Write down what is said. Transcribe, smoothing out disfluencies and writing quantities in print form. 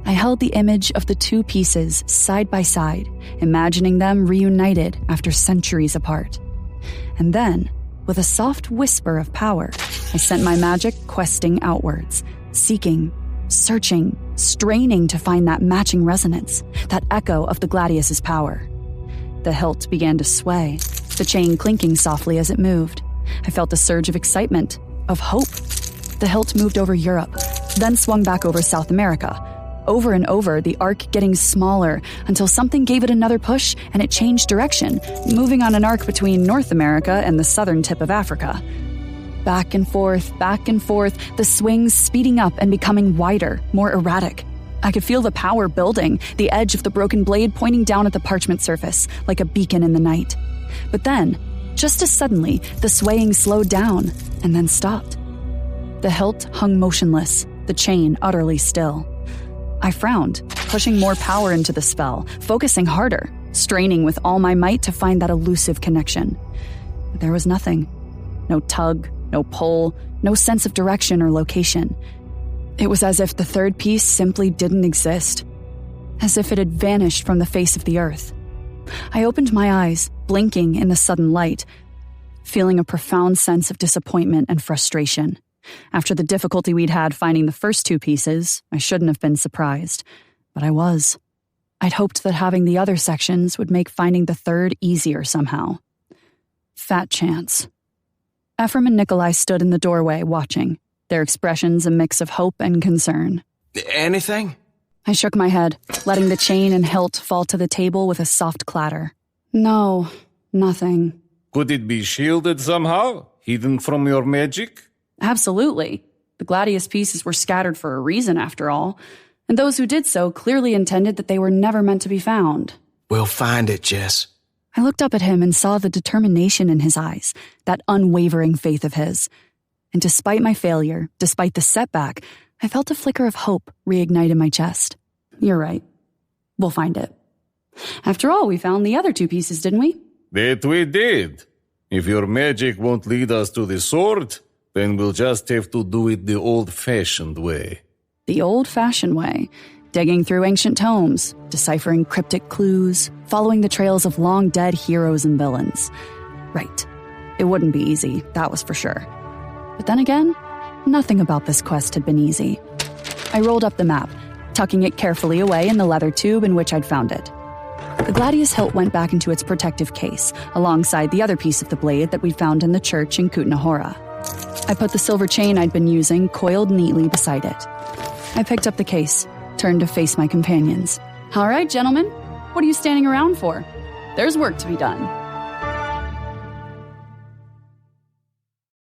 I held the image of the two pieces side by side, imagining them reunited after centuries apart. And then, with a soft whisper of power, I sent my magic questing outwards, seeking, searching, straining to find that matching resonance, that echo of the Gladius's power. The hilt began to sway, the chain clinking softly as it moved. I felt a surge of excitement, of hope. The hilt moved over Europe, then swung back over South America. Over and over, the arc getting smaller until something gave it another push and it changed direction, moving on an arc between North America and the southern tip of Africa. Back and forth, the swings speeding up and becoming wider, more erratic. I could feel the power building, the edge of the broken blade pointing down at the parchment surface, like a beacon in the night. But then, just as suddenly, the swaying slowed down and then stopped. The hilt hung motionless, the chain utterly still. I frowned, pushing more power into the spell, focusing harder, straining with all my might to find that elusive connection. But there was nothing. No tug, no pull, no sense of direction or location. It was as if the third piece simply didn't exist, as if it had vanished from the face of the earth. I opened my eyes, blinking in the sudden light, feeling a profound sense of disappointment and frustration. After the difficulty we'd had finding the first two pieces, I shouldn't have been surprised, but I was. I'd hoped that having the other sections would make finding the third easier somehow. Fat chance. Ephraim and Nikolai stood in the doorway watching, their expressions a mix of hope and concern. Anything? I shook my head, letting the chain and hilt fall to the table with a soft clatter. No, nothing. Could it be shielded somehow? Hidden from your magic? Absolutely. The Gladius pieces were scattered for a reason, after all, and those who did so clearly intended that they were never meant to be found. We'll find it, Jess. I looked up at him and saw the determination in his eyes, that unwavering faith of his. And despite my failure, despite the setback, I felt a flicker of hope reignite in my chest. You're right. We'll find it. After all, we found the other two pieces, didn't we? That we did. If your magic won't lead us to the sword, then we'll just have to do it the old-fashioned way. The old-fashioned way. Digging through ancient tomes, deciphering cryptic clues, following the trails of long-dead heroes and villains. Right. It wouldn't be easy, that was for sure. But then again, nothing about this quest had been easy. I rolled up the map, tucking it carefully away in the leather tube in which I'd found it. The Gladius hilt went back into its protective case, alongside the other piece of the blade that we'd found in the church in Kutnahora. I put the silver chain I'd been using coiled neatly beside it. I picked up the case, turned to face my companions. All right, gentlemen, what are you standing around for? There's work to be done.